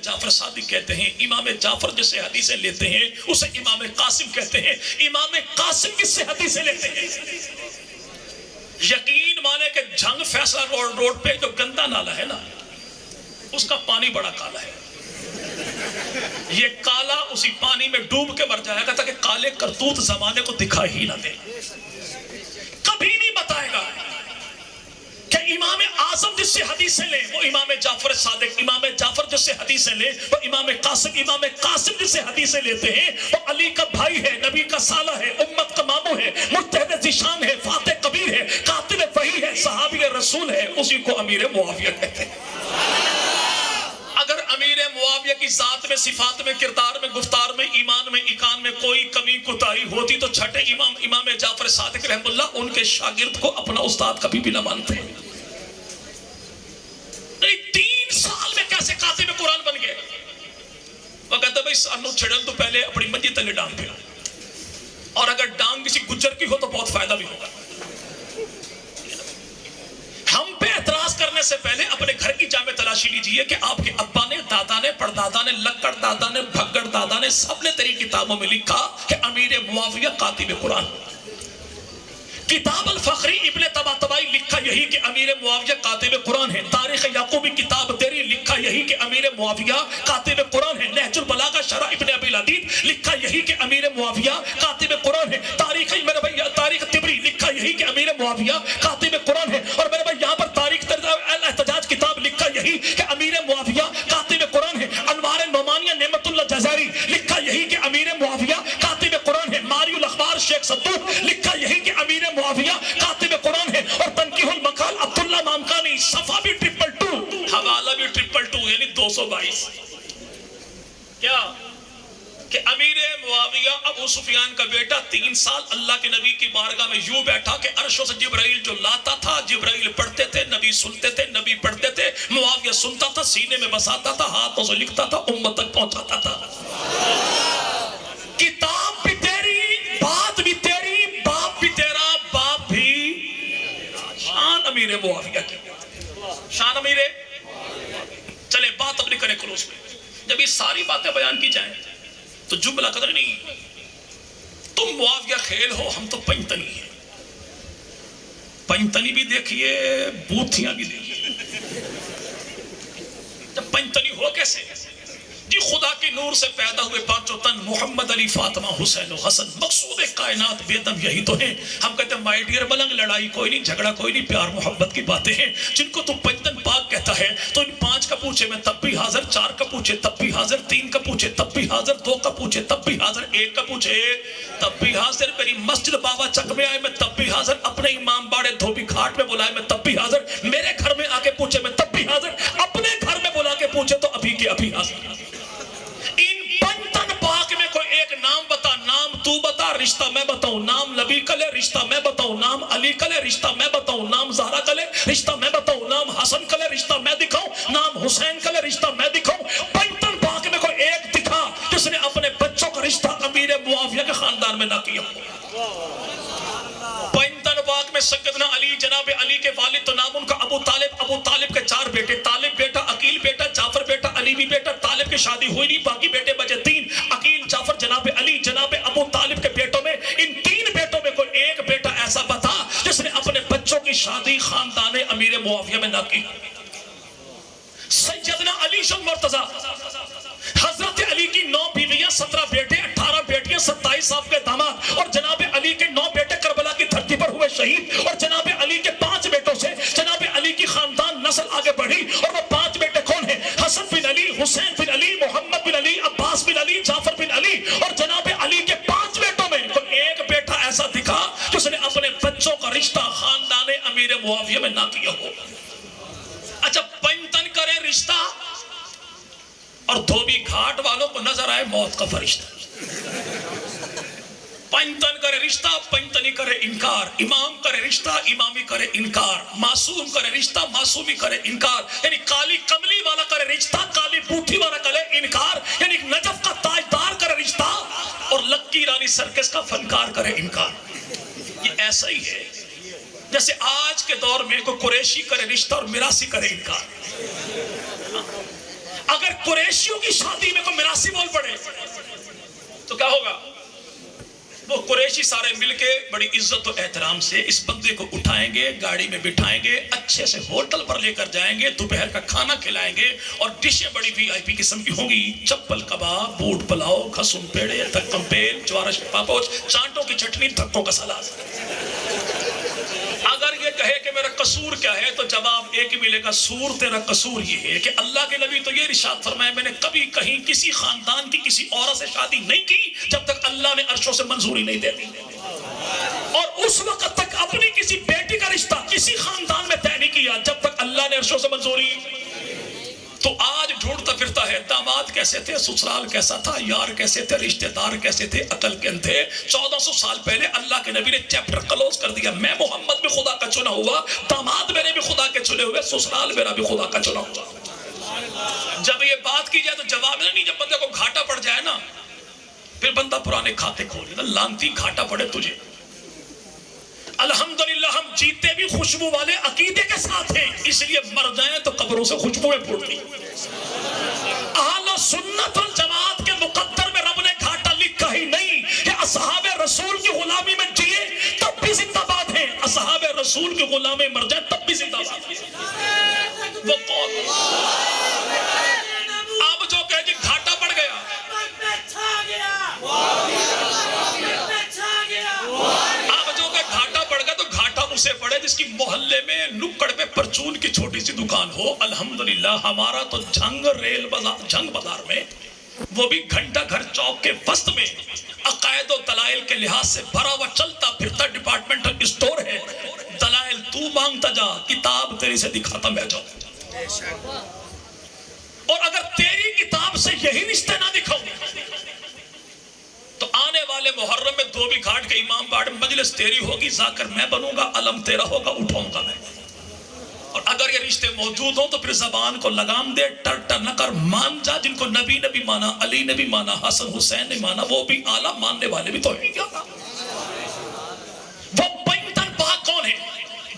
جعفر صادق کہتے ہیں، امام جعفر جس سے حدیثیں لیتے ہیں اسے امام قاسم کہتے ہیں، امام قاسم کس سے حدیثیں لیتے ہیں؟ یقین مانے کہ جھنگ فیصلہ روڈ پہ جو گندا نالا ہے نا، اس کا پانی بڑا کالا ہے، یہ کالا اسی پانی میں ڈوب کے مر جائے گا تاکہ کالے کرتوت زمانے کو دکھا ہی نہ دے، کبھی نہیں بتائے گا کہ امام اعظم جس سے حدیثیں لیں وہ امام جعفر صادق، امام جعفر جس سے حدیثیں لیں وہ امام قاسم جس سے حدیثیں لیتے ہیں وہ علی کا بھائی ہے، نبی کا سالہ ہے، امت کا ماموں ہے، مجتہد ذیشان ہے، فاتح کبیر ہے، قاتل وحی ہے، صحابی رسول ہے، اسی کو امیر معاویہ کہتے ہیں۔ اگر امیر معاویہ کی ذات میں، صفات میں، کردار میں، گفتار میں، ایمان میں، ایقان میں کوئی کمی کوتاہی ہوتی تو چھٹے امام جعفر صادق رحمہ اللہ ان کے شاگرد کو اپنا استاد کبھی بھی نہ مانتے۔ 3 سال میں کیسے کاتب قرآن بن گئے؟ وہ کہتا ہے بھائی سانو چھڑن تو پہلے اپنی منجی تلے ڈانگ پھیرا، اور اگر ڈانگ کسی گجر کی ہو تو بہت فائدہ بھی ہوگا۔ ہم پہ اعتراض کرنے سے پہلے اپنے گھر کی جامع تلاشی لیجئے کہ آپ کے ابا نے، دادا نے، پردادا نے، لکڑ دادا نے، بھگڑ دادا نے، سب نے تیری کتابوں میں لکھا کہ امیر معاویہ کاتب قرآن۔ کتاب الفخری ابن طباطبائی لکھا یہی کہ امیر معاویہ کاتب قرآن ہے۔ تاریخ یعقوبی کتاب تیری لکھا یہی کہ امیر معاویہ کاتب قرآن ہے۔ نہج البلاغہ شرح ابن ابی العدید لکھا یہی کہ امیر معاویہ کاتب قرآن ہے۔ تاریخ طبری لکھا یہی کہ امیر معاویہ کاتب قرآن ہے۔ اور میرے بھائی یہاں پر تاریخ الاحتجاج کتاب لکھا یہی کہ امیر معاویہ کاتب قرآن ہے۔ انوار نعمانیہ نعمت اللہ جزائری لکھا یہی کہ امیر معاویہ کاتب قرآن ہے۔ ماری الاخبار شیخ صدوق لکھا یہی کہ امیر معاویہ کاتب قرآن ہے۔ اور تنقیح المقال عبداللہ مامکانی صفحہ بھی 222 حوالہ بھی 222 یعنی 222 کیا کہ امیر معاویہ ابو سفیان کا بیٹا 3 سال اللہ کے نبی کی بارگاہ میں یوں بیٹھا کہ عرشوں سے جبرائیل جو لاتا تھا، جبرائیل پڑھتے تھے، نبی سنتے تھے، نبی پڑھتے تھے، معاویہ سنتا تھا، سینے میں بساتا تھا، ہاتھوں سے لکھتا تھا، امت تک پہنچاتا تھا۔ کتاب بھی تیری، بات بھی تیری، باپ بھی تیرا، باپ بھی۔ شان امیر معاویہ کی، شان امیر۔ چلے بات اپنی کریں کلوز میں۔ جب یہ ساری باتیں بیان کی جائیں تو جملہ قدر نہیں، تم معاویہ خیل ہو، ہم تو پنجتنی ہیں۔ پنجتنی بھی دیکھیے، بوتھیاں بھی دیکھیے۔ جب پنجتنی ہو کیسے؟ جی خدا کے نور سے پیدا ہوئے پانچوں تن محمد علی فاطمہ حسین و حسن مقصود کائنات بے دم یہی تو ہیں۔ ہم کہتے ہیں مائی ڈیئر ملنگ، لڑائی کوئی نہیں، جھگڑا کوئی نہیں، پیار محبت کی باتیں ہیں۔ جن کو تو پنجتن پاک کہتا ہے تو ان 5 کا پوچھے میں تب بھی حاضر، 4 کا پوچھے تب بھی حاضر، 3 کا پوچھے تب بھی حاضر، 2 کا پوچھے تب بھی حاضر، 1 کا پوچھے تب بھی حاضر۔ میری مسجد بابا چک میں آئے میں تب بھی حاضر، اپنے امام باڑے دھوبی گھاٹ میں بلائے میں تب بھی حاضر، میرے گھر میں آ کے پوچھے میں تب بھی حاضر، اپنے گھر میں بلا کے پوچھے تو ابھی کے ابھی حاضر۔ ان پنجتن پاک میں کوئی ایک نام بتا، نام تو بتا، رشتہ میں بتاؤں، نام نبی کا لے رشتہ میں بتاؤں، نام علی کا لے رشتہ میں بتاؤں، نام زہرا کا لے رشتہ میں بتاؤں، نام حسن کا لے رشتہ میں دکھاؤں، نام حسین کا لے رشتہ میں دکھاؤں۔ پنجتن پاک میں کوئی ایک دکھا جس نے اپنے بچوں کا رشتہ امیر معاویہ کے خاندان میں نہ کیا۔ پنجتن پاک میں سیدنا علی، جناب علی کے والد تو نام ان کا ابو طالب، ابو طالب کے 4 بیٹے، طالب بیٹا، عقیل بیٹا، جعفر بیٹا، علی بھی بیٹا۔ طالب کی شادی ہوئی نہیں، باقی بیٹے بچے 3، عقیل، جعفر، جناب علی، جناب ابو طالب کے بیٹوں میں، ان 3 بیٹوں میں کوئی ایک بیٹا ایسا بتا جس نے اپنے بچوں کی شادی خاندان امیر معاویہ میں نہ کی۔ سیدنا علی شن مرتضیٰ، حضرت علی کی 9 بیویاں، 17 بیٹے، 18 بیٹیاں، 27 صاحب کے داماد، اور جناب علی کے 9 بیٹے کربلا کی دھرتی پر ہوئے شہید، اور جناب علی کے 5 بیٹوں سے جناب علی کی خاندان نسل آگے بڑھی، اور وہ 5 بیٹے کون ہیں؟ حسن بن علی، حسین بن علی، محمد بن علی، عباس بن علی، جعفر بن علی۔ اور جناب علی کے 5 بیٹوں میں کوئی ایک بیٹا ایسا دکھا جس نے اپنے بچوں کا رشتہ خاندان امیر معاویہ میں نہ کیا ہو۔ اچھا پنجتن کرے رشتہ اور دھوبی گھاٹ والوں کو نظر آئے موت کا فرشتہ۔ پنجتن کرے رشتہ، پنجتنی کرے انکار، امام کرے رشتہ، امامی کرے انکار، معصوم کرے رشتہ، معصومی کرے انکار۔ یعنی کالی کملی والا کرے رشتہ، کالی بوٹھی والا کرے انکار، یعنی نجف کا تاجدار کرے رشتہ اور لکی رانی سرکس کا فنکار کرے انکار۔ یہ ایسا ہی ہے جیسے آج کے دور میں کوئی قریشی کرے رشتہ اور میراثی کرے انکار۔ اگر قریشیوں کی شادی میں کوئی میراثی بول پڑے تو کیا ہوگا؟ وہ قریشی سارے مل کے بڑی عزت و احترام سے اس بندے کو اٹھائیں گے، گاڑی میں بٹھائیں گے، اچھے سے ہوٹل پر لے کر جائیں گے، دوپہر کا کھانا کھلائیں گے، اور ڈشیں بڑی وی آئی پی قسم کی ہوں گی، چپل کباب، بوٹ پلاؤ، کھسن پیڑے، تھکم پیل، جوارش پاپوش، چانٹوں کی چٹنی، تھکوں کا سلاد۔ اگر یہ کہے کہ میرا قصور کیا ہے تو جواب ایک ہی ملے گا، سور تیرا قصور یہ ہے کہ اللہ کے نبی تو یہ ارشاد فرمایا میں نے کبھی کہیں کسی خاندان کی کسی عورت سے شادی نہیں کی جب تک اللہ نے عرشوں سے منظوری نہیں دے دی، اور اس وقت تک اپنی کسی بیٹی کا رشتہ کسی خاندان میں طے نہیں کیا جب تک اللہ نے عرشوں سے منظوری۔ تو آج ڈھونڈتا پھرتا ہے داماد کیسے تھے، سسرال کیسا تھا، یار کیسے تھے، رشتہ دار کیسے تھے، عقل کے اندھے۔ 1400 سال پہلے اللہ کے نبی نے چیپٹر کلوز کر دیا، میں محمد بھی خدا کا چنا ہوا، داماد میرے بھی خدا کے چنے ہوئے، سسرال میرا بھی خدا کا چنا ہوا۔ جب یہ بات کی جائے تو جواب نہیں، جب بندے کو گھاٹا پڑ جائے نا پھر بندہ پرانے کھاتے کھول دیتا، لانتی گھاٹا پڑے تجھے۔ الحمدللہ ہم جیتے بھی خوشبو والے عقیدے کے ساتھ ہیں، اس لیے مر جائیں تو قبروں سے خوشبویں پھوٹتی۔ اہل سنت والجماعت کے مقدر میں رب نے گھاٹا لکھا ہی نہیں کہ اصحاب رسول کی غلامی میں جیے تب بھی زندہ باد ہیں، اصحاب رسول کی غلامی مر جائے تب بھی زندہ باد ہیں۔ وہ کون؟ اب جو کہے جی گھاٹا پڑ گیا، اسے پڑے جس کی محلے میں نکڑ پہ پرچون کی چھوٹی سی دکان ہو۔ الحمدللہ ہمارا تو جنگ ریل بازار، جنگ بازار میں، وہ بھی گھنٹہ گھر چوک کے وسط میں عقائد و دلائل کے لحاظ سے بھرا ہوا چلتا پھرتا ڈپارٹمنٹل اسٹور ہے۔ دلائل تو مانگتا جا، کتاب تیری سے دکھاتا میں جاؤں، اور اگر تیری کتاب سے یہی رشتے نہ دکھاؤں تو آنے والے محرم میں دھوبی گھاٹ کے امام باڑ میں مجلس تیری ہوگی، ذاکر میں بنوں گا، علم تیرا ہوگا، اٹھاؤں گا میں۔ اور اگر یہ رشتے موجود ہوں تو پھر زبان کو لگام دے، ٹر ٹر نہ کر، مان جا جن کو نبی نے بھی مانا، علی نے بھی مانا، حسن حسین نے مانا، وہ بھی اعلیٰ ماننے والے بھی تو ہیں کیا۔ وہ بینتن پاک کون ہے؟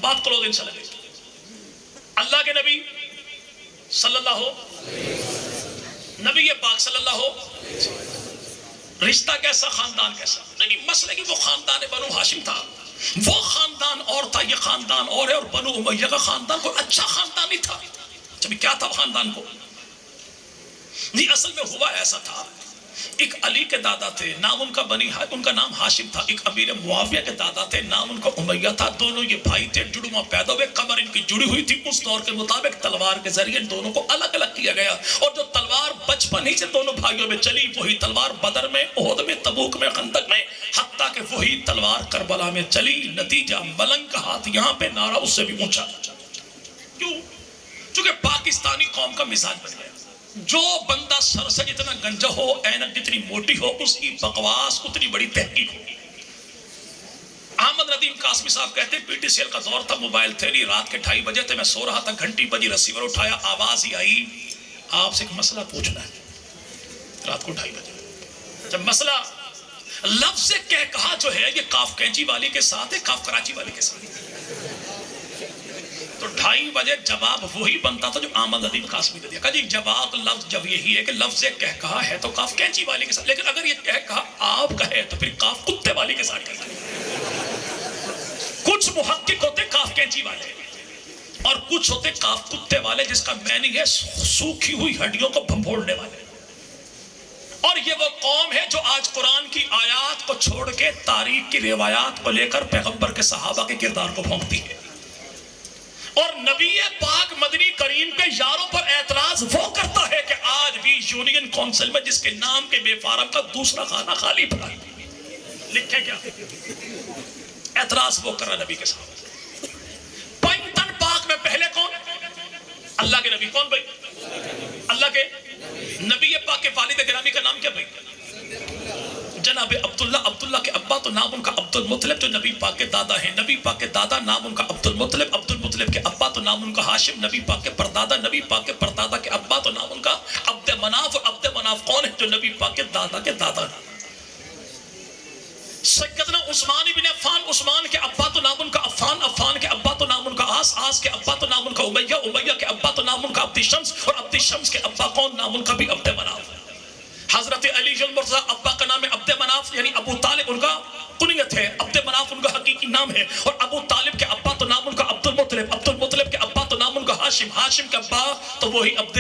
بات کرو دن سے لگے اللہ کے نبی صلی اللہ نبی پاک صلی اللہ رشتہ کیسا، خاندان کیسا؟ نہیں، مسئلہ کہ وہ خاندان بنو ہاشم تھا، وہ خاندان اور تھا، یہ خاندان اور ہے، اور بنو امیہ کا خاندان کوئی اچھا خاندان نہیں تھا۔ جب کیا تھا خاندان کو؟ نہیں، اصل میں ہوا ایسا تھا، ایک علی کے دادا تھے، نام ان کا ان کا نام ہاشم تھا، ایک امیر معاویہ کے دادا تھے، نام ان کا امیہ تھا، دونوں یہ بھائی تھے، جڑواں پیدا ہوئے، کمر ان کی جڑی ہوئی تھی، اس دور کے مطابق تلوار کے ذریعے دونوں کو الگ الگ کیا گیا، اور جو تلوار بچپن ہی سے دونوں بھائیوں میں چلی، وہی تلوار بدر میں، احد میں، تبوک میں، خندق میں، حتیٰ کہ وہی تلوار کربلا میں چلی۔ نتیجہ ملنگ کا ہاتھ یہاں پہ، نعرہ اس سے بھی اونچا۔ کیوں؟ چونکہ پاکستانی قوم کا مزاج بن گیا، جو بندہ سر سے جتنا گنجا ہو، اینک جتنی موٹی ہو، اس کی بکواس اتنی بڑی تحقیق ہوگی۔ احمد ندیم قاسمی صاحب کہتے ہیں پی ٹی سی ایل کا دور تھا، موبائل تھے نہیں، رات کے 2:30 بجے تھے، میں سو رہا تھا، گھنٹی بجی، ریسیور اٹھایا، آواز ہی آئی، آپ سے ایک مسئلہ پوچھنا ہے۔ رات کو 2:30 بجے جب مسئلہ، لفظ کہا جو ہے یہ کاف کینچی والی کے ساتھ ہے، کاف کراچی والی کے ساتھ ہے، تو 2:30 بجے جواب وہی بنتا تھا جو احمد ندیم قاسمی نے دیا۔ کہا جی جواب لفظ جب یہی ہے کہ لفظ کہا ہے تو کاف کینچی والی کے ساتھ، لیکن اگر یہ کہا آپ کا ہے تو پھر کاف کتے والی کے ساتھ ہے۔ کچھ محقق ہوتے کاف کینچی والے اور کچھ ہوتے کاف کتے والے، جس کا معنی ہے سوکھی ہوئی ہڈیوں کو بھنبھوڑنے والے۔ اور یہ وہ قوم ہے جو آج قرآن کی آیات کو چھوڑ کے تاریخ کی روایات کو لے کر پیغمبر کے صحابہ کے کردار کو بھونکتی ہے، اور نبی پاک مدنی کریم کے یاروں پر اعتراض وہ کرتا ہے کہ آج بھی یونین کونسل میں جس کے نام کے بے فارم کا دوسرا خانہ خالی پڑا ہے، لکھے کیا؟ اعتراض وہ کر رہا نبی کے ساتھ۔ پینتن پاک میں پہلے کون؟ اللہ کے نبی۔ کون بھائی؟ اللہ کے نبی پاک کے والد گرامی کا نام کیا بھائی؟ جناب عبداللہ۔ عبداللہ کے ابا تو نام ان کا عبد المطلب جو نبی پاک کے دادا ہیں، نبی پاک کے دادا نام ان کا عبد المطلب، عبد المطلب کے ابا تو نام ان کا ہاشم، نبی پاک کے پردادا، نبی پاک کے پردادا کے ابا تو نام ان کا عبد مناف، اور عبد مناف کون ہے؟ جو نبی پاک کے دادا کے دادا۔ سیدنا عثمان بن عفان، عثمان کے ابا تو نام ان کا عفان، عفان کے ابا تو نام ان کا عاص، آس کے ابا تو نام ان کا امیہ، امیہ کے ابا تو نام ان کا عبد شمس، اور عبد شمس کے ابا کون؟ نام ان کا بھی عبد مناف۔ حضرت علی المرتضیٰ ابا کا نام ہے عبد مناف، یعنی ابو طالب ان کا کنیت ہے، عبد مناف ان کا حقیقی نام ہے، اور ابو طالب کے ابا تو نام ان کا عبد المطلب، عبد المطلب کے ابا تو نام ان کا ہاشم، ہاشم کے ابا تو وہی عبد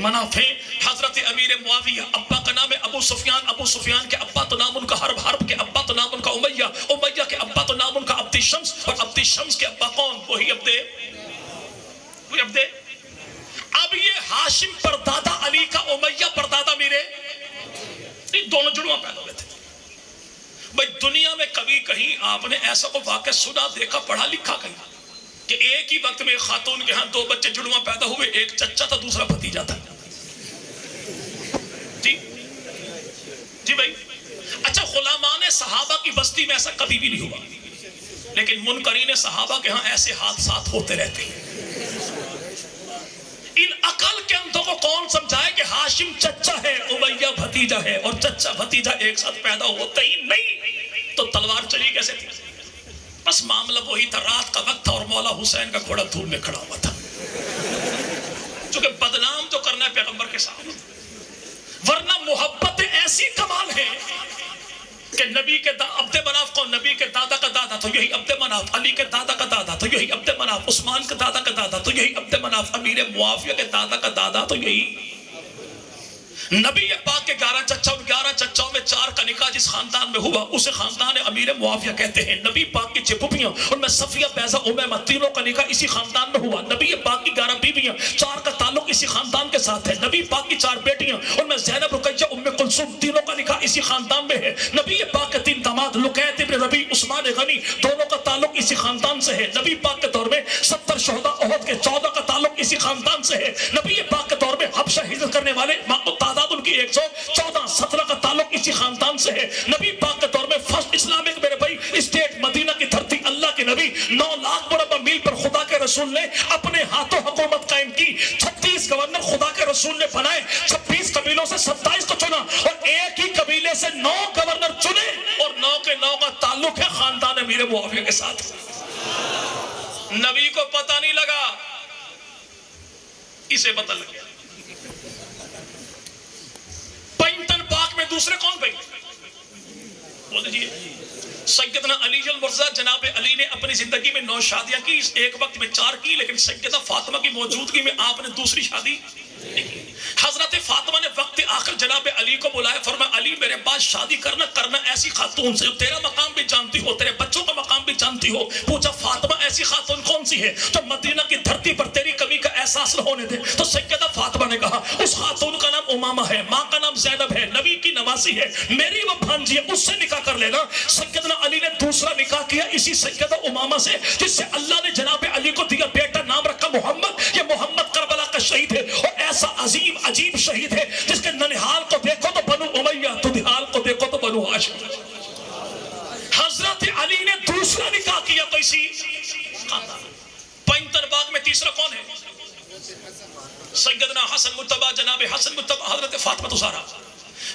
مناف ہیں۔ حضرت امیر معاویہ ابا کا نام ہے ابو سفیان، ابو سفیان کے ابا تو نام ان کا حرب، حرب کے ابا تو نام ان کا امیہ، امیہ کے ابا تو نام ان کا عبد شمس، اور عبد شمس کے ابا کون؟ وہی عبد۔ اب یہ ہاشم پردادا علی کا، امیہ پردادا میرے، دونوں جڑواں پیدا ہوئے تھے۔ بھائی دنیا میں کبھی کہیں آپ نے ایسا کو واقعہ سنا، دیکھا، پڑھا لکھا کہیں کہ ایک ہی وقت میں خاتون کے ہاں دو بچے جڑواں پیدا ہوئے، ایک چچا تھا دوسرا بھتیجا تھا؟ جی بھائی، اچھا غلامان صحابہ کی بستی میں ایسا کبھی بھی نہیں ہوا، لیکن منکرین صحابہ کے ہاں ایسے حادثات ہوتے رہتے ہیں۔ ان عقل کے اندھوں کو کون سمجھائے کہ ہاشم چچا ہے، امیہ بھتیجا ہے، اور چچا بھتیجا ایک ساتھ پیدا ہوتا ہی نہیں، تو تلوار چلی کیسے تھی؟ بس معاملہ وہی تھا، رات کا وقت تھا اور مولا حسین کا گھوڑا دھول میں کھڑا ہوا تھا، چونکہ بدنام تو کرنا ہے پیغمبر کے سامنے، ورنہ محبت ایسی کمال ہے کہ نبی کے عبد مناف کو، نبی کے دادا کا دادا تو یہی عبد مناف، علی کے دادا کا دادا تو یہی عبد مناف، عثمان کے دادا کا دادا تو یہی عبد مناف، امیر معاویہ کے دادا کا دادا تو یہی نبی پاک کے 11 چچا، 11 چچاؤں میں 4 کا نکاح جس خاندان میں ہوا اسے خاندان امیر معاویہ کہتے ہیں۔ نبی پاک کی 6 پھوپھیاں، ان میں صفیہ، بیضہ، امیمہ، تینوں کا نکاح اسی خاندان میں ہوا۔ نبی پاک کی 11 بیویاں، 4 کا تعلق اسی خاندان کے ساتھ ہے۔ نبی پاک کی 4 بیٹیاں، ان میں زینب، رقیہ، ام کلثوم، تینوں کا نکاح اسی خاندان میں ہے۔ نبی پاک کے 3 داماد، لقیط ابن ربیع، عثمان غنی، دونوں کا تعلق اسی خاندان سے ہے۔ نبی پاک کے دور میں 70 شہداء احد کے 14 کا تعلق اسی خاندان سے ہے۔ نبی پاک کے دور میں حبشہ ہجرت کرنے والے تعداد ان کی 114، 17 کا تعلق اسی خاندان سے ہے۔ نبی پاک کے دور میں فرسٹ اسلامک میرے بھائی اسٹیٹ مدینہ کی دھرتی، اللہ کے نبی 9 لاکھ مربع میل پر خدا کے رسول نے اپنے ہاتھوں حکومت قائم کی۔ 36 گورنر خدا کے رسول نے بنائے، 26 قبیلوں سے 27 کو چنا، اور ایک ہی قبیلے سے 9 گورنر چنے، اور 9 کے 9 کا تعلق ہے خاندان امیر معاویہ کے ساتھ۔ نبی کو پتہ نہیں لگا، اسے پتہ لگ گیا۔ پینتن پاک میں دوسرے کون بھائی؟ بول دیجئے۔ سیدنا علی المرتضیٰ، جناب علی نے اپنی زندگی میں 9 شادیاں کی، ایک وقت میں 4 کی، لیکن سیدہ فاطمہ کی موجودگی میں آپ نے دوسری شادی نہیں کی۔ حضرت فاطمہ نے وقت آخر جناب علی کو بلایا، فرمایا علی میرے بعد شادی کرنا ایسی خاتون سے جو تیرا مقام بھی جانتی ہو، تیرے بچوں کا مقام بھی جانتی ہو۔ پوچھا فاطمہ ایسی خاتون کون سی ہے جو مدینہ کی دھرتی پر تیری کمی کا احساس نہ ہونے دے؟ تو سیدہ فاطمہ نے کہا اس خاتون کا نام امامہ ہے، ماں کا نام زینب ہے، نبی کی نواسی ہے، میری وہ بھانجی ہے، اس سے نکاح کر لینا۔ سیدنا علی نے دوسرا نکاح کیا اسی سیدہ امامہ سے، جس سے اللہ نے جناب علی کو دیا، بیٹا نام رکھا محمد۔ یہ محمد کربلا کا شہید ہے، اور ایسا عظیم عجیب شہید ہے جس کے ننہال کو دیکھو تو بنو امیہ، تو دہال کو دیکھو تو بنو ہاشم۔ حضرت علی نے دوسرا نکاح کیا تو اسی خاندان۔ پینتر باغ میں تیسرا کون ہے؟ سیدنا حسن مجتبی، جناب حسن مجتبی، حضرت فاطمہ زہرا۔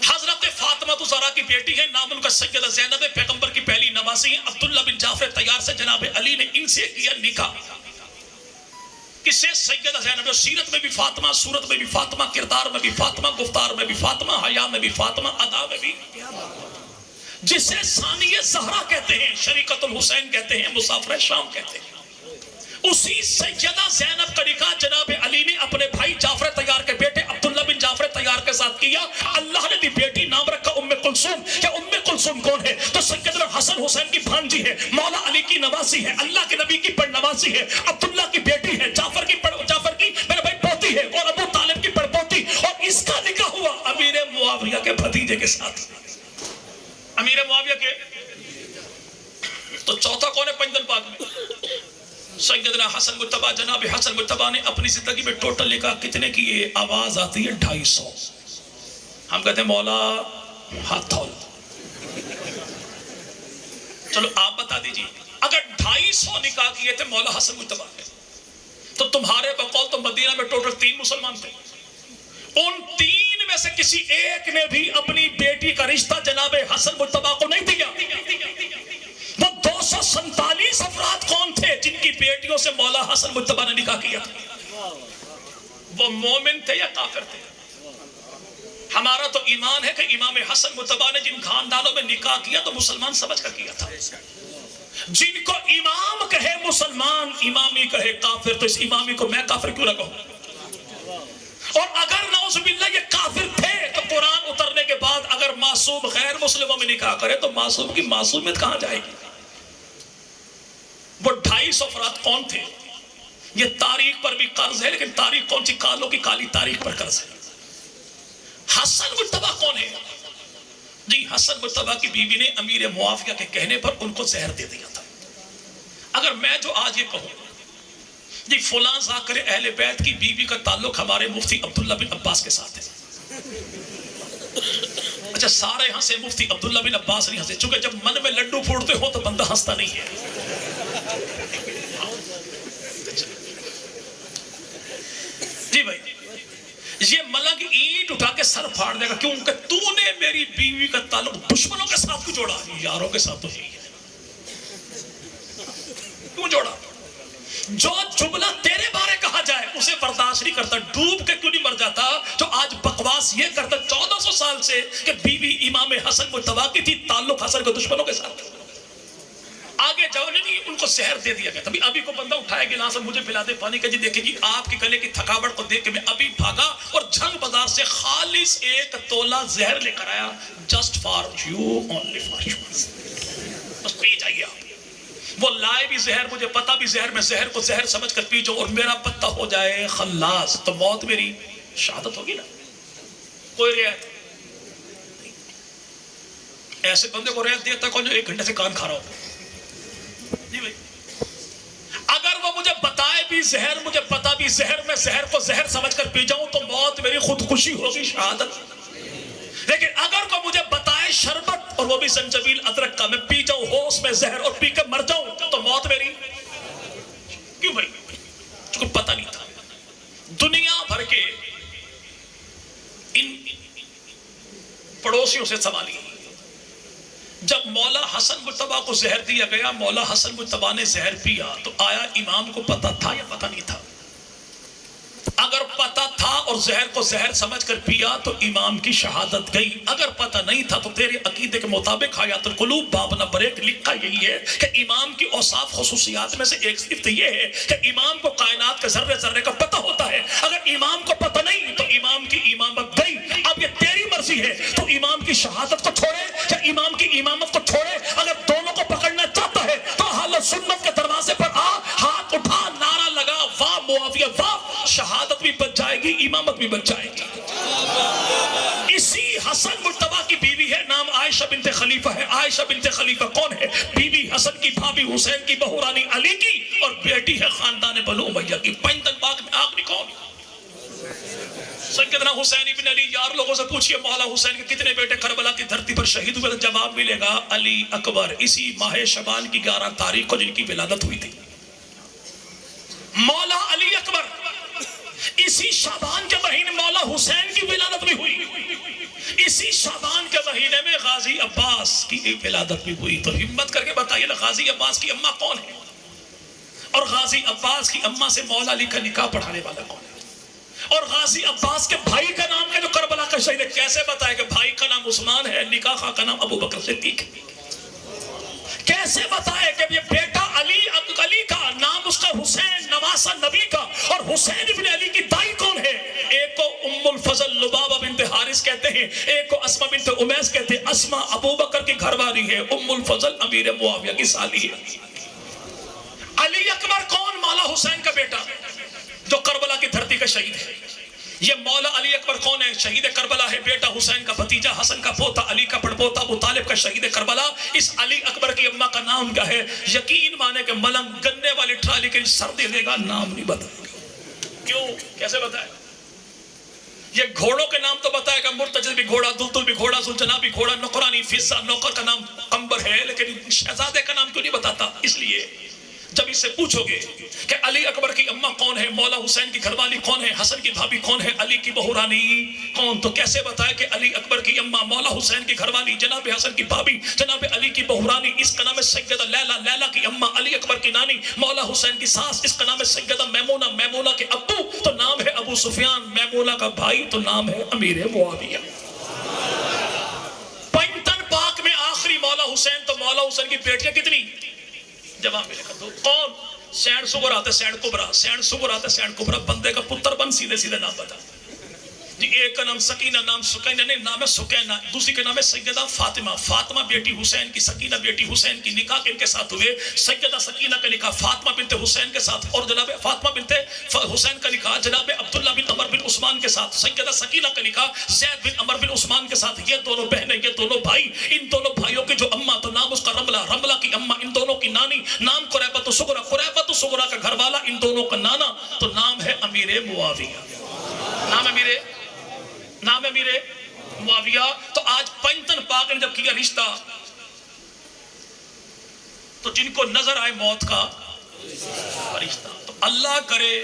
حضرت فاطمہ زہرا کی بیٹی ہے، نام ان کا سیدہ زینب ہے، پیغمبر کی پہلی نواسی ہیں۔ عبداللہ بن جعفر طیار سے جناب علی نے ان سے کیا نکاح۔ کس سے؟ سیدہ زینب۔ سیرت میں بھی فاطمہ، صورت میں بھی فاطمہ، کردار میں بھی فاطمہ، گفتار میں بھی فاطمہ، حیا میں بھی فاطمہ، ادا میں بھی، جسے ثانیہ زہرا کہتے ہیں، شریکت الحسین کہتے ہیں، مسافر شام کہتے ہیں۔ اسی سیدہ زینب کا نکاح جناب علی نے اپنے بھائی جعفر طیار کے بیٹے عبداللہ بن جعفر طیار کے ساتھ کیا۔ اللہ نے دی بیٹی نام رکھا ام کلثوم۔ کیا ام کلثوم کون ہے؟ تو سیدنا حسن حسین کی بھانجی ہے، مولا علی کی نواسی ہے، اللہ کے نبی کی پڑ نواسی ہے، عبداللہ کی بیٹی ہے، جعفر کی میرے بھائی پوتی ہے، اور ابو طالب کی پڑ پوتی، اور اس کا نکاح ہوا امیر معاویہ کے بھتیجے کے ساتھ، امیر معاویہ کے۔ تو چوتھا کون ہے پنجن پاک میں؟ سیدنا حسن مجتبی، جناب حسن مجتبی نے اپنی زندگی میں ٹوٹل نکاح کتنے کیے؟ آواز آتی ہے 250۔ ہم کہتے ہیں مولا ہاتھ تھول، چلو آپ بتا دیجیے اگر 250 نکاح کیے تھے مولا حسن مجتبی نے، تو تمہارے بقول تو مدینہ میں ٹوٹل 3 مسلمان تھے۔ ان 3 میں سے کسی ایک نے بھی اپنی بیٹی کا رشتہ جناب حسن مجتبی کو نہیں دیا۔ وہ 200 47 افراد کون تھے جن کی بیٹیوں سے مولا حسن مجتبی نے نکاح کیا تھا؟ وہ مومن تھے یا کافر تھے؟ ہمارا تو ایمان ہے کہ امام حسن مجتبی نے جن خاندانوں میں نکاح کیا تو مسلمان سمجھ کر کیا تھا. جن کو امام کہے مسلمان، امامی کہے کافر، تو اس امامی کو میں کافر کیوں نہ کہوں؟ اور اگر نعوذ باللہ یہ کافر تھے تو قرآن اترنے کے بعد اگر معصوم غیر مسلموں میں نکاح کرے تو معصوم کی معصومیت کہاں جائے گی؟ وہ 250 افراد کون تھے؟ یہ تاریخ پر بھی قرض ہے، لیکن تاریخ کون سی؟ کالوں کی کالی تاریخ پر قرض ہے. حسن مجتبی کون ہے؟ جی حسن مجتبی کی بیوی نے امیر معاویہ کے کہنے پر ان کو زہر دے دیا تھا. اگر میں جو آج یہ کہوں جی فلاں ذاکر اہل بیت کی بیوی کا تعلق ہمارے مفتی عبداللہ بن عباس کے ساتھ ہے، اچھا سارے ہنسے، مفتی عبداللہ بن عباس نہیں ہنسے، چونکہ جب من میں لڈو پھوڑتے ہو تو بندہ ہنستا نہیں ہے. جی بھائی یہ ملنگ اینٹ اٹھا کے سر پھاڑ دے گا، کیونکہ تو نے میری بیوی کا تعلق دشمنوں کے ساتھ کیوں جوڑا؟ یاروں کے ساتھ تو یہی ہے، کیوں جوڑا؟ جو جملہ تیرے بارے کہا جائے اسے برداشت نہیں کرتا، ڈوب کے کیوں نہیں مر جاتا جو آج بکواس یہ کرتا 1400 سال سے کہ بیوی امام حسن مجتبی کی تھی، تعلق حسن کے دشمنوں کے ساتھ. آگے جاؤ نہیں، ان کو زہر دے دیا گیا. تبھی ابھی کو بندہ اٹھائے گلاس مجھے پلا دے پانی کا، جی دیکھیں جی آپ کے گلے کی تھکاوٹ کو دیکھ کے میں ابھی بھاگا اور جھنگ بازار سے خالص 1 تولہ زہر لے کر آیا، just for you, only for you, بس پی جائیے آپ. وہ لائے بھی زہر، مجھے پتا بھی زہر، میں زہر کو زہر سمجھ کر پی جاؤں اور میرا پتہ ہو جائے خلاص، تو موت میری شہادت ہوگی نا. کوئی رعایت ایسے بندے کو رعایت دیتا کون جو 1 گھنٹے سے کان کھا رہا ہو؟ جی بھائی اگر وہ مجھے بتائے بھی زہر، مجھے پتا بھی زہر، میں زہر کو زہر سمجھ کر پی جاؤں تو موت میری خودکشی ہوگی، شہادت. لیکن اگر کو مجھے بتائے شربت اور وہ بھی زنجبیل ادرک کا، میں پی جاؤں ہوش میں زہر اور پی کے مر جاؤں تو موت میری کیوں بھائی؟ چونکہ پتہ نہیں تھا. دنیا بھر کے ان پڑوسیوں سے سوالی جب مولا حسن مجتبی کو زہر دیا گیا، مولا حسن مجتبی نے زہر پیا تو آیا امام کو پتہ تھا یا پتہ نہیں تھا؟ اگر پتہ تھا اور زہر کو زہر سمجھ کر پیا تو امام کی شہادت گئی. اگر پتہ نہیں تھا تو تیرے عقیدے کے مطابق حیات القلوب باب نمبر 1 لکھا یہی ہے کہ امام کی اوصاف خصوصیات میں سے ایک صفت یہ ہے کہ امام کو کائنات کے ذرے ذرے کا پتہ ہوتا ہے. اگر امام کو پتہ نہیں تو امام کی امامت گئی. اب یہ تیری مرضی ہے، تو امام کی شہادت کو چھوڑے یا امام کی امامت کو چھوڑے. اگر دونوں کو پکڑنا چاہتا ہے تو اہل سنت کے دروازے پر آ، ہاتھ اٹھا، نعرہ لگا، واہ معاویہ واہ، شہادت بھی بچ جائے گی، امامت بھی بچ جائے گی. اسی حسن مجتبی کی بیوی ہے، نام عائشہ بنت خلیفہ ہے. عائشہ بنت خلیفہ کون ہے؟ بیوی حسن کی، بھابی حسین کی، بہو رانی علی کی، اور بیٹی ہے خاندان بنو امیہ کی. پنجتن پاک میں آخری کون؟ سیدنا حسین ابن علی. یار لوگوں سے پوچھئے مولا حسین کے کتنے بیٹے کربلا کی دھرتی پر شہید ہوئے؟ جواب ملے گا علی اکبر. اسی ماہ شعبان کی 11 تاریخ کو جن کی ولادت ہوئی تھی، مولا علی اکبر. اسی شعبان کے مہینے مولا حسین کی ولادت بھی ہوئی. اسی شعبان کے مہینے میں غازی عباس کی ولادت بھی ہوئی. تو ہمت کر کے بتائیے نا غازی عباس کی اماں کون ہے؟ اور غازی عباس کی اماں سے مولا علی کا نکاح پڑھانے والا کون ہے؟ اور غازی عباس کے بھائی کا نام ہے جو کربلا کا شہید ہے. کیسے بتائے کہ بھائی کا نام عثمان ہے، نکاح خواہ کا نام ابو بکر صدیق ہے؟ کیسے بتائے کہ یہ بیٹا علی کا نام اس کا حسین، نواسہ نبی کا، اور حسین ابن علی کی دائی کون ہے؟ ایک کو ام الفضل لبابہ بنت حارث کہتے ہیں، ایک کو اسمہ بنت امیس کہتے ہیں. اسمہ ابو بکر کی گھر والی ہے، ام الفضل امیر معاویہ کی سالی ہے. علی اکبر کون؟ مولا حسین کا بیٹا جو کربلا کی دھرتی کا شہید ہے. یہ مولا علی اکبر کون ہے؟ شہید کربلا ہے، بیٹا حسین کا بھتیجا، حسن کا پوتا، علی کا پڑپوتا، ابو طالب کا شہید کربلا. اس علی اکبر کی اماں کا نام کیا ہے؟ یقین مانے کہ ملنگ گنے والی ٹرالی کے سر دے دے گا، نام نہیں بتائے گا. کیوں؟ کیسے بتائے؟ یہ گھوڑوں کے نام تو بتائے گا، مرتجد بھی گھوڑا، دلدل بھی گھوڑا، ذوالجناح بھی گھوڑا، نوکرانی فضہ، نوکر کا نام قمبر ہے، لیکن شہزادے کا نام کیوں نہیں بتاتا؟ اس لیے جب اس سے پوچھو گے کہ علی اکبر کی اماں کون ہے، مولا حسین کی گھر والی کون ہے، حسن کی بھابھی کون ہے، علی کی بہو رانی کون، تو کیسے بتائے کہ علی اکبر کی اماں، مولا حسین کی گھر والی، جناب حسن کی بھابھی، جناب علی کی بہو رانی، اس کا نام ہے سیدہ لیلا، لیلا کی اماں، علی اکبر کی نانی، مولا حسین کی ساس، اس کا نام ہے سیدہ میمونہ، میمونہ کے ابو تو نام ہے ابو سفیان، میمونہ کا بھائی تو نام ہے امیر معاویہ۔ پنجتن پاک میں آخری مولا حسین، تو مولا حسین کی بیٹیاں کتنی؟ جواب ملے گا دو، کون؟ سینڈ سگر آتا ہے سینڈ کبرا، سینڈ سگر آتا ہے سینڈ کبرا، بندے کا پتر بن، سیدھے سیدھے نام بتا جی۔ ایک کا نام سکینہ، نام سکینہ نہیں، نام ہے سکینہ، دوسری کا نام ہے سیدہ فاطمہ، فاطمہ بیٹی حسین کی، سکینہ بیٹی حسین کی، نکاح کن کے ساتھ ہوئے؟ سیدہ سکینہ کا نکاح فاطمہ بنت حسین کے ساتھ، اور جناب فاطمہ بنت حسین کا نکاح جناب عبداللہ بن عمر بن عثمان کے ساتھ، سیدہ سکینہ کا نکاح زید بن عمر بن عثمان کے ساتھ۔ یہ دونوں بہنیں، یہ دونوں بھائی، ان دونوں بھائیوں کی جو اماں تو نام اس کا رملہ، رملہ کی اماں، ان دونوں کی نانی نام قریبۃ صغریٰ، قریبۃ صغریٰ کا گھر والا، ان دونوں کا نانا تو نام ہے امیر معاویہ، نام امیر معاویہ۔ تو آج پنجتن پاک نے جب کیا رشتہ، تو جن کو نظر آئے موت کا فرشتہ، تو اللہ کرے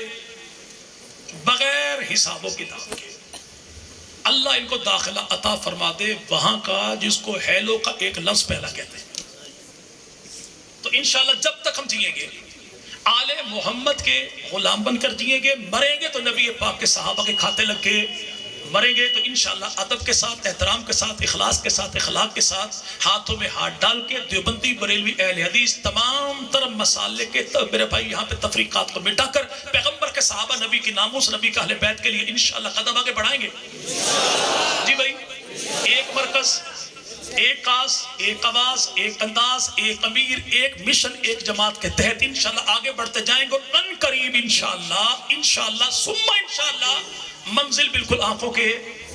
بغیر حساب و کتاب کے اللہ ان کو داخلہ عطا فرما دے وہاں کا جس کو ہیلو کا ایک لفظ پہلا کہتے ہیں۔ تو انشاءاللہ جب تک ہم جئیں گے آل محمد کے غلام بن کر جئیں گے، مریں گے تو نبی پاک کے صحابہ کے کھاتے لگ کے مریں گے، تو انشاءاللہ ادب کے ساتھ، احترام کے ساتھ، اخلاص کے ساتھ، اخلاق کے ساتھ، ہاتھوں میں ہاتھ ڈال کے دیوبندی، بریلوی، اہل حدیث تمام تر مسالے کے میرے بھائی یہاں پہ تفریقات کو مٹا کر پیغمبر کے صحابہ، نبی کی ناموس، نبی کا اہل بیت کے لیے انشاءاللہ قدم آگے بڑھائیں گے جی بھائی۔ ایک مرکز، ایک کاس، ایک آواز، ایک انداز، ایک امیر، ایک مشن، ایک جماعت کے تحت انشاءاللہ آگے بڑھتے جائیں گے، اور ان قریب انشاءاللہ ثم انشاءاللہ منزل بالکل آنکھوں کے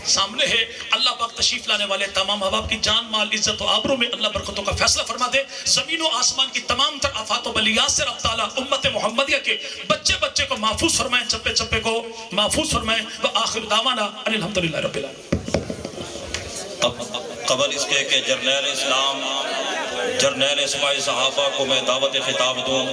سامنے ہے۔ اللہ پاک تشریف لانے والے تمام احباب کی جان، مال، عزت و آبرو میں اللہ برکتوں کا فیصلہ فرما دے، زمین و آسمان کی تمام تر آفات و بلیات سے رب تعالیٰ امت محمدیہ کے بچے بچے کو محفوظ فرمائیں، چپے چپے کو محفوظ فرمائیں۔ وآخر دعوانا ان الحمدللہ رب العالمین۔ قبل اس کے کہ جرنیل اسلام، جرنیل اسماعیل صحابہ کو میں دعوت خطاب دوں۔